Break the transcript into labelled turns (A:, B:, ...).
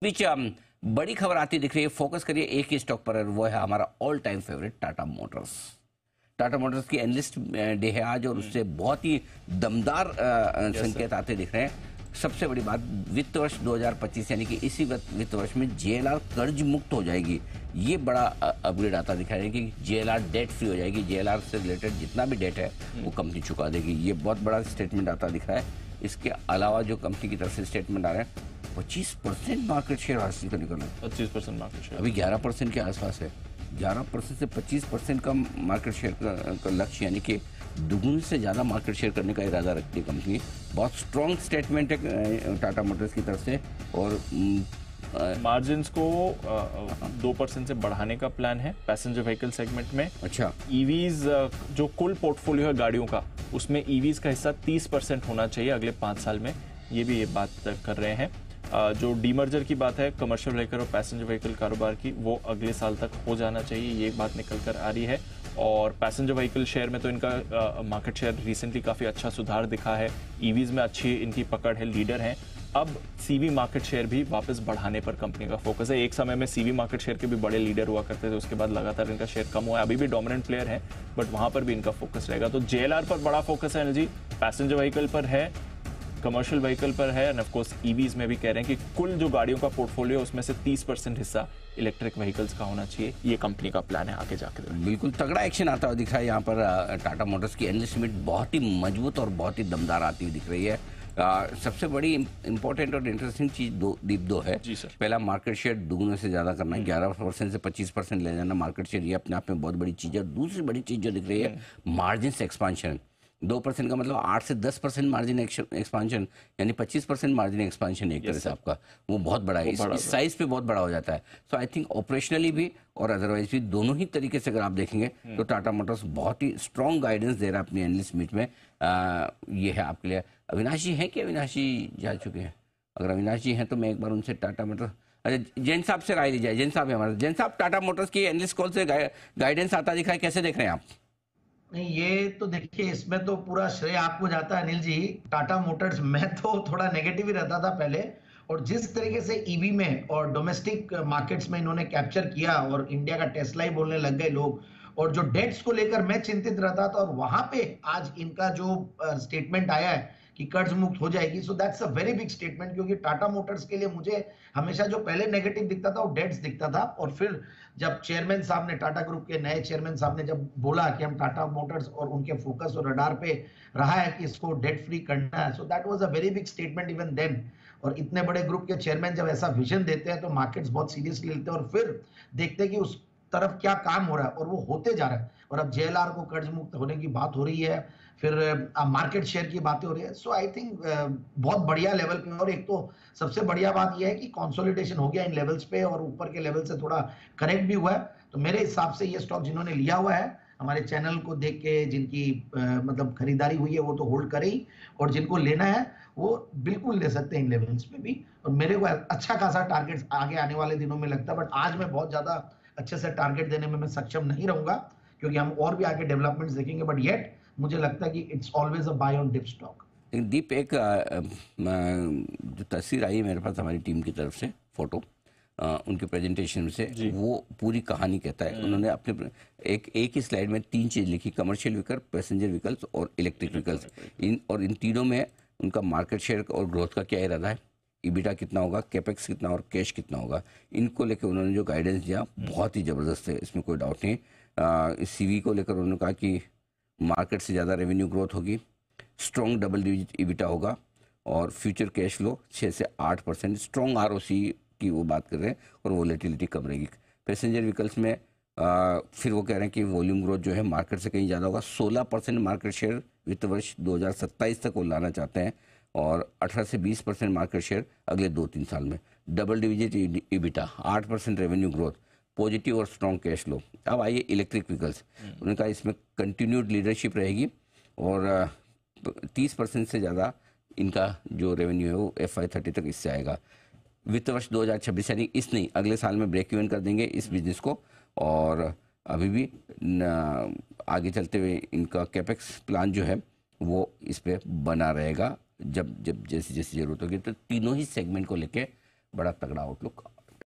A: बीच बड़ी खबर आती दिख रही है। फोकस करिए एक ही स्टॉक पर, वो है हमारा all time favourite Tata Motors. Tata Motors की एनालिस्ट डे है आज और उससे बहुत ही दमदार संकेत आते दिख रहे हैं। सबसे बड़ी बात, वित्त वर्ष 2025 यानी कि इसी वित्त वर्ष में जेएलआर कर्ज मुक्त हो जाएगी। ये बड़ा अपग्रेड आता दिखा रहा है कि जेएलआर डेट फ्री हो जाएगी। जेएलआर से रिलेटेड जितना भी डेट है वो कंपनी चुका देगी। ये बहुत बड़ा स्टेटमेंट आता दिख रहा है। इसके अलावा जो कंपनी की तरफ से स्टेटमेंट आ रहे हैं, 25% मार्केट शेयर हासिल करने का,
B: 25% मार्केट शेयर,
A: अभी 11% के आसपास है। 11% से 25% का मार्केट शेयर का लक्ष्य, यानी कि दुगुने से ज़्यादा मार्केट शेयर करने का इरादा रखती है कंपनी। बहुत स्ट्रॉन्ग स्टेटमेंट है टाटा मोटर्स की तरफ से। और
B: मार्जिन्स को 2% से बढ़ाने का प्लान है पैसेंजर व्हीकल सेगमेंट में।
A: अच्छा,
B: ईवीज जो कुल पोर्टफोलियो है गाड़ियों का, उसमें ईवीज का हिस्सा 30% होना चाहिए अगले 5 साल में। ये भी ये बात कर रहे हैं। जो डीमर्जर की बात है कमर्शियल व्हीकल और पैसेंजर व्हीकल कारोबार की, वो अगले साल तक हो जाना चाहिए, ये बात निकल कर आ रही है। और पैसेंजर व्हीकल शेयर में तो इनका मार्केट शेयर रिसेंटली काफ़ी अच्छा सुधार दिखा है। ईवीज में अच्छी इनकी पकड़ है, लीडर हैं। अब सीवी मार्केट शेयर भी वापस बढ़ाने पर कंपनी का फोकस है। एक समय में सीवी मार्केट शेयर के भी बड़े लीडर हुआ करते थे, उसके बाद लगातार इनका शेयर कम हुआ है। अभी भी डोमिनेंट प्लेयर है, बट वहां पर भी इनका फोकस रहेगा। तो जेएलआर पर बड़ा फोकस है एनर्जी, पैसेंजर व्हीकल पर है, कमर्शियल व्हीकल पर है, एंड ऑफ कोर्स ईवीज में भी कह रहे हैं कि कुल जो गाड़ियों का पोर्टफोलियो उसमें से 30% हिस्सा इलेक्ट्रिक व्हीकल्स का होना चाहिए। ये कंपनी का प्लान है आगे जाकर।
A: बिल्कुल तगड़ा एक्शन आता हुआ दिख रहा है यहाँ पर। टाटा मोटर्स की एनालिस्ट मीट बहुत ही मजबूत और बहुत ही दमदार आती हुई दिख रही है। सबसे बड़ी इंपॉर्टेंट और इंटरेस्टिंग चीज दो है।
B: जी सर।
A: पहला, मार्केट शेयर दुगुने से ज्यादा करना है, 11% से 25% ले जाना मार्केट शेयर, ये अपने आप में बहुत बड़ी चीज है। दूसरी बड़ी चीज जो दिख रही है, मार्जिन एक्सपांशन। 2% का मतलब 8 से 10% मार्जिन एक्सपांशन, यानी 25% मार्जिन एक्सपांशन एक तरह से आपका, वो बहुत बड़ा है। इस साइज पे बहुत बड़ा हो जाता है। सो आई थिंक ऑपरेशनली भी और अदरवाइज भी दोनों ही तरीके से अगर आप देखेंगे तो टाटा मोटर्स बहुत ही स्ट्रॉन्ग गाइडेंस दे रहा है अपनी एनालिस्ट मीट में। ये है आपके लिए। अविनाशी है कि अविनाशी जा चुके हैं? अगर अविनाशी हैं तो मैं एक बार उनसे टाटा मोटर्स, अच्छा जैन साहब से राय ली जाए। जैन साहब है हमारे। जैन साहब, टाटा मोटर्स की एनालिस्ट कॉल से गाइडेंस आता दिखा है, कैसे देख रहे हैं आप?
C: नहीं, ये तो देखिए, इसमें तो पूरा श्रेय आपको जाता है अनिल जी। टाटा मोटर्स मैं तो थोड़ा नेगेटिव ही रहता था पहले, और जिस तरीके से ईवी में और डोमेस्टिक मार्केट्स में इन्होंने कैप्चर किया और इंडिया का टेस्ला ही बोलने लग गए लोग, और जो डेट्स को लेकर मैं चिंतित रहता था, और वहां पे आज इनका जो स्टेटमेंट आया है कि कर्ज मुक्त हो जाएगी, so that's a very big statement. क्योंकि टाटा मोटर्स के लिए मुझे हमेशा जो पहले नेगेटिव दिखता था वो डेट्स दिखता था, और फिर जब चेयरमैन साहब ने, टाटा ग्रुप के नए चेयरमैन साहब ने जब बोला कि हम टाटा मोटर्स और उनके फोकस और रडार पे रहा है कि इसको डेट फ्री करना है, so that was a very big statement even then. और इतने बड़े ग्रुप के चेयरमैन जब ऐसा विजन देते हैं तो मार्केट्स बहुत सीरियसली लेते हैं, और फिर देखते हैं कि उस तरफ क्या काम हो रहा है, और वो होते जा रहा है। और अब जेएलआर को कर्ज मुक्त होने की बात हो रही है, फिर मार्केट शेयर की बातें हो रही है। सो आई थिंक बहुत बढ़िया लेवल पे। और एक तो सबसे बढ़िया बात यह है कि कंसोलिडेशन हो गया इन लेवल्स पे, और ऊपर के लेवल से थोड़ा करेक्ट भी हुआ है। तो मेरे हिसाब से ये स्टॉक जिन्होंने लिया हुआ है, हमारे चैनल को देख के जिनकी मतलब खरीदारी हुई है, वो तो होल्ड करे ही, और जिनको लेना है वो बिल्कुल ले सकते हैं इन लेवल्स पे भी। और मेरे को अच्छा खासा टारगेट आगे आने वाले दिनों में लगता है, बट आज मैं बहुत ज्यादा अच्छे से टारगेट देने में मैं सक्षम नहीं रहूंगा, क्योंकि हम और भी आगे डेवलपमेंट्स देखेंगे। बट येट मुझे लगता है कि it's always a buy on dip stock.
A: दीप, एक जो तस्वीर आई है मेरे पास हमारी टीम की तरफ से, फोटो उनके प्रेजेंटेशन से, वो पूरी कहानी कहता है। उन्होंने अपने एक ही स्लाइड में 3 चीज़ लिखी: कमर्शियल व्हीकल, पैसेंजर व्हीकल्स और इलेक्ट्रिक व्हीकल्स। इन तीनों में उनका मार्केट शेयर और ग्रोथ का क्या इरादा है, ईबिटा कितना होगा, कैपेक्स कितना और कैश कितना होगा, इनको लेकर उन्होंने जो गाइडेंस दिया बहुत ही ज़बरदस्त है, इसमें कोई डाउट नहीं। इस सीवी को लेकर उन्होंने कहा कि मार्केट से ज़्यादा रेवेन्यू ग्रोथ होगी, स्ट्रॉन्ग डबल डिजिट ईबिटा होगा, और फ्यूचर कैश फ्लो 6 से 8%, स्ट्रॉन्ग आरओसी की वो बात कर रहे हैं, और वोलेटिलिटी कम रहेगी। पैसेंजर व्हीकल्स में फिर वो कह रहे हैं कि वॉल्यूम ग्रोथ जो है मार्केट से कहीं ज़्यादा होगा। 16% मार्केट शेयर वित्त वर्ष 2027 तक वो लाना चाहते हैं, और 18 से 20% मार्केट शेयर अगले 2-3 साल में। Double digit EBITDA, 8% revenue growth, positive और स्ट्रॉन्ग कैश फ्लो। अब आइए इलेक्ट्रिक व्हीकल्स। उन्होंने कहा इसमें कंटिन्यूड लीडरशिप रहेगी, और 30% से ज़्यादा इनका जो रेवेन्यू है वो FY30 तक इससे आएगा। वित्त वर्ष 2026 यानी इस नहीं अगले साल में ब्रेक इवन कर देंगे इस बिजनेस को, और अभी भी आगे चलते हुए इनका कैपेक्स प्लान जो है वो इस पे बना रहेगा जब जब जैसी जैसी जरूरत होगी। तो तीनों ही सेगमेंट को लेके बड़ा तगड़ा आउटलुक